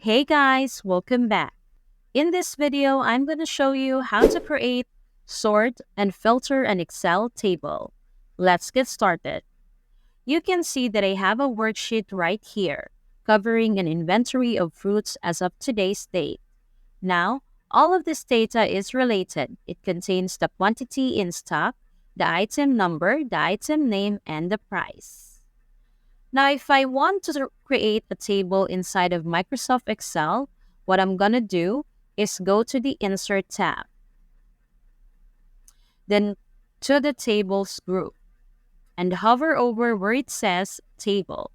Hey guys, welcome back. In this video, I'm going to show you how to create, sort, and filter an Excel table. Let's get started. You can see that I have a worksheet right here, covering an inventory of fruits as of today's date. Now, all of this data is related. It contains the quantity in stock, the item number, the item name, and the price. Now, if I want to create a table inside of Microsoft Excel, what I'm going to do is go to the Insert tab, then to the Tables group, and hover over where it says Table.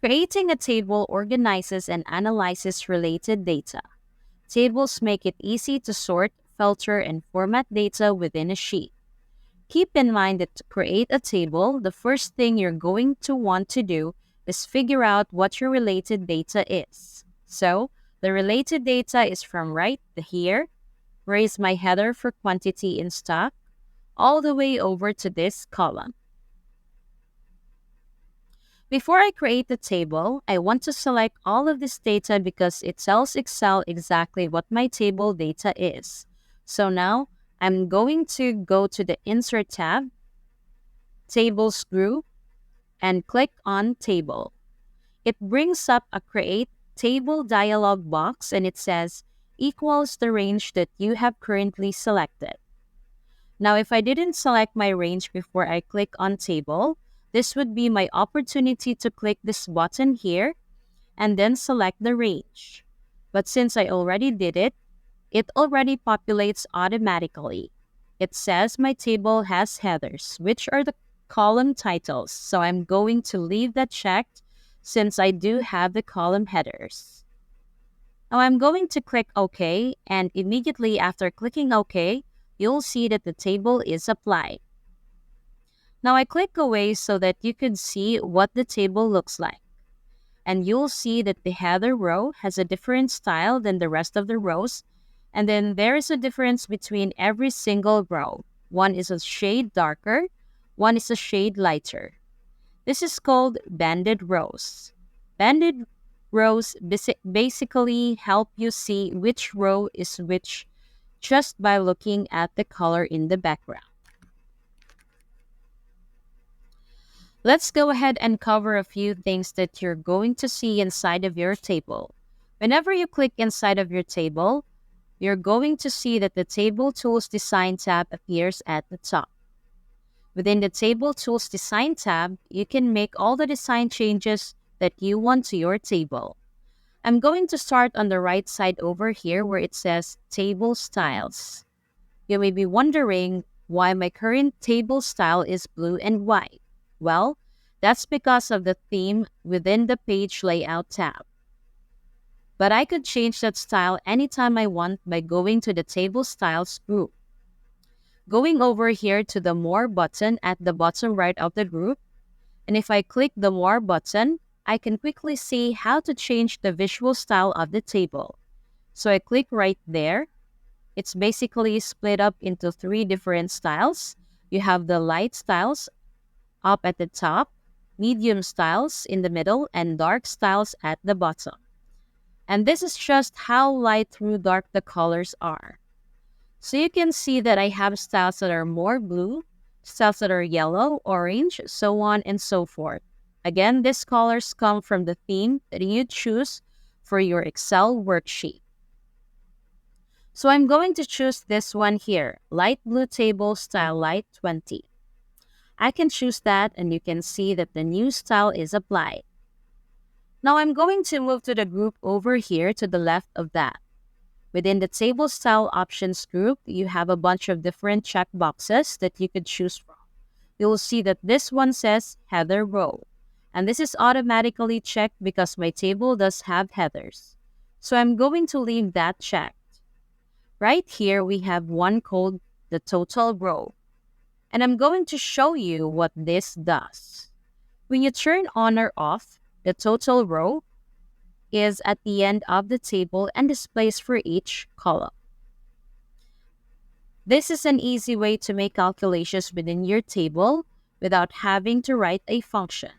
Creating a table organizes and analyzes related data. Tables make it easy to sort, filter, and format data within a sheet. Keep in mind that to create a table, the first thing you're going to want to do is figure out what your related data is. So, the related data is from right here, where is my header for quantity in stock, all the way over to this column. Before I create the table, I want to select all of this data because it tells Excel exactly what my table data is. So now, I'm going to go to the Insert tab, Tables group, and click on Table. It brings up a Create Table dialog box and it says equals the range that you have currently selected. Now, if I didn't select my range before I click on Table, this would be my opportunity to click this button here and then select the range. But since I already did it, it already populates automatically. It says my table has headers, which are the column titles, so I'm going to leave that checked since I do have the column headers. Now I'm going to click OK, and immediately after clicking OK, you'll see that the table is applied. Now I click away so that you could see what the table looks like. And you'll see that the header row has a different style than the rest of the rows, and then there is a difference between every single row. One is a shade darker, one is a shade lighter. This is called banded rows. Banded rows basically help you see which row is which just by looking at the color in the background. Let's go ahead and cover a few things that you're going to see inside of your table. Whenever you click inside of your table, you're going to see that the Table Tools Design tab appears at the top. Within the Table Tools Design tab, you can make all the design changes that you want to your table. I'm going to start on the right side over here where it says Table Styles. You may be wondering why my current table style is blue and white. Well, that's because of the theme within the Page Layout tab. But I could change that style anytime I want by going to the Table Styles group. Going over here to the More button at the bottom right of the group, and if I click the More button, I can quickly see how to change the visual style of the table. So I click right there. It's basically split up into 3 different styles. You have the light styles up at the top, medium styles in the middle, and dark styles at the bottom. And this is just how light through dark the colors are. So you can see that I have styles that are more blue, styles that are yellow, orange, so on and so forth. Again, these colors come from the theme that you choose for your Excel worksheet. So I'm going to choose this one here, Light Blue Table Style Light 20. I can choose that and you can see that the new style is applied. Now I'm going to move to the group over here to the left of that. Within the Table Style Options group, you have a bunch of different checkboxes that you could choose from. You'll see that this one says Header Row. And this is automatically checked because my table does have headers. So I'm going to leave that checked. Right here, we have one called the Total Row. And I'm going to show you what this does. When you turn on or off, the total row is at the end of the table and displays for each column. This is an easy way to make calculations within your table without having to write a function.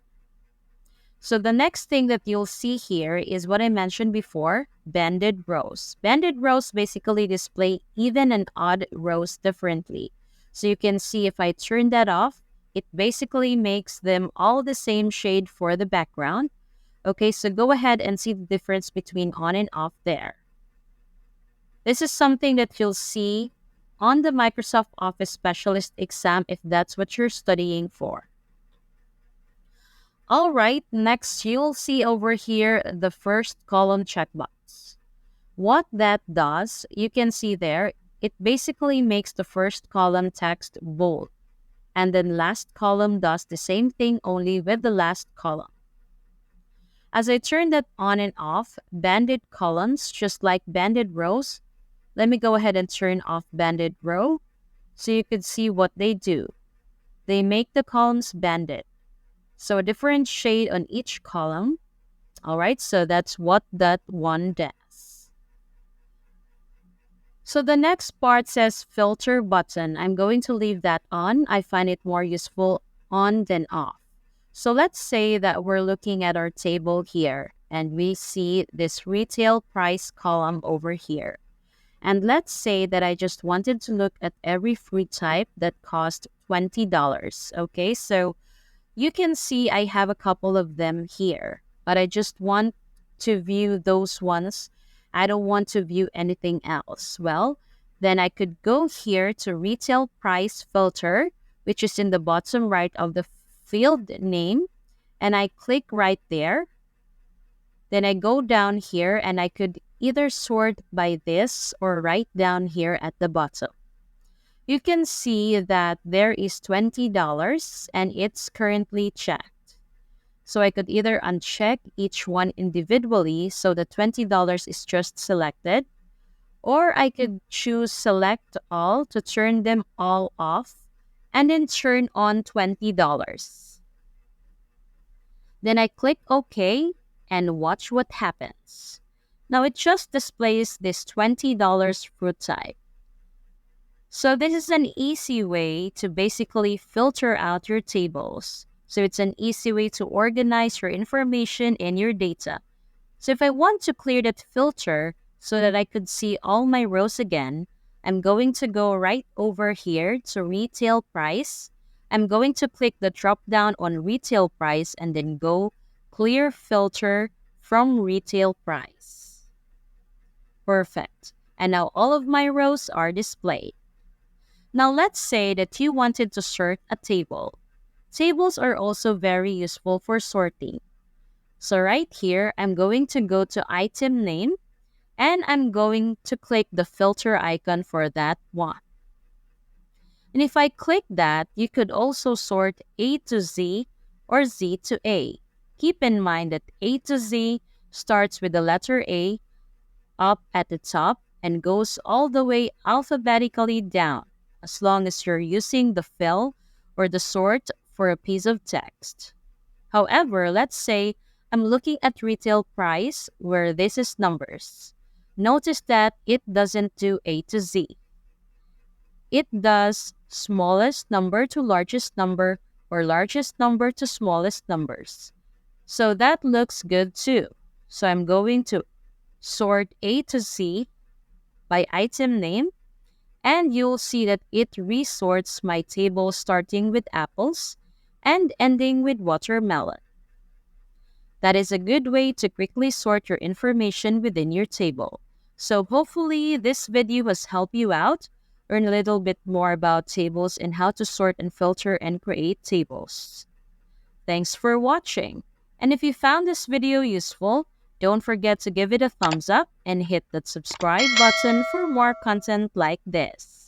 So the next thing that you'll see here is what I mentioned before, banded rows. Banded rows basically display even and odd rows differently. So you can see if I turn that off, it basically makes them all the same shade for the background. Okay, so go ahead and see the difference between on and off there. This is something that you'll see on the Microsoft Office Specialist exam if that's what you're studying for. All right, next you'll see over here the first column checkbox. What that does, you can see there, it basically makes the first column text bold. And then last column does the same thing only with the last column. As I turn that on and off, banded columns, just like banded rows, let me go ahead and turn off banded row so you could see what they do. They make the columns banded. So a different shade on each column. All right, so that's what that one does. So the next part says filter button. I'm going to leave that on. I find it more useful on than off. So let's say that we're looking at our table here and we see this retail price column over here. And let's say that I just wanted to look at every fruit type that cost $20. Okay, so you can see I have a couple of them here, but I just want to view those ones. I don't want to view anything else. Well, then I could go here to retail price filter, which is in the bottom right of the field name, and I click right there. Then I go down here and I could either sort by this or right down here at the bottom. You can see that there is $20 and it's currently checked. So I could either uncheck each one individually so the $20 is just selected, or I could choose select all to turn them all off and then turn on $20. Then I click OK and watch what happens. Now it just displays this $20 fruit type. So this is an easy way to basically filter out your tables. So it's an easy way to organize your information and your data. So if I want to clear that filter so that I could see all my rows again, I'm going to go right over here to retail price. I'm going to click the drop down on retail price and then go clear filter from retail price. Perfect. And now all of my rows are displayed. Now let's say that you wanted to sort a table. Tables are also very useful for sorting. So right here, I'm going to go to item name and I'm going to click the filter icon for that one. And if I click that, you could also sort A to Z or Z to A. Keep in mind that A to Z starts with the letter A up at the top and goes all the way alphabetically down, as long as you're using the fill or the sort for a piece of text. However, let's say I'm looking at retail price where this is numbers. Notice that it doesn't do A to Z. It does smallest number to largest number or largest number to smallest numbers. So that looks good too. So I'm going to sort A to Z by item name, and you'll see that it resorts my table starting with apples and ending with watermelon. That is a good way to quickly sort your information within your table. So hopefully this video has helped you out, learn a little bit more about tables and how to sort and filter and create tables. Thanks for watching. And if you found this video useful, don't forget to give it a thumbs up and hit that subscribe button for more content like this.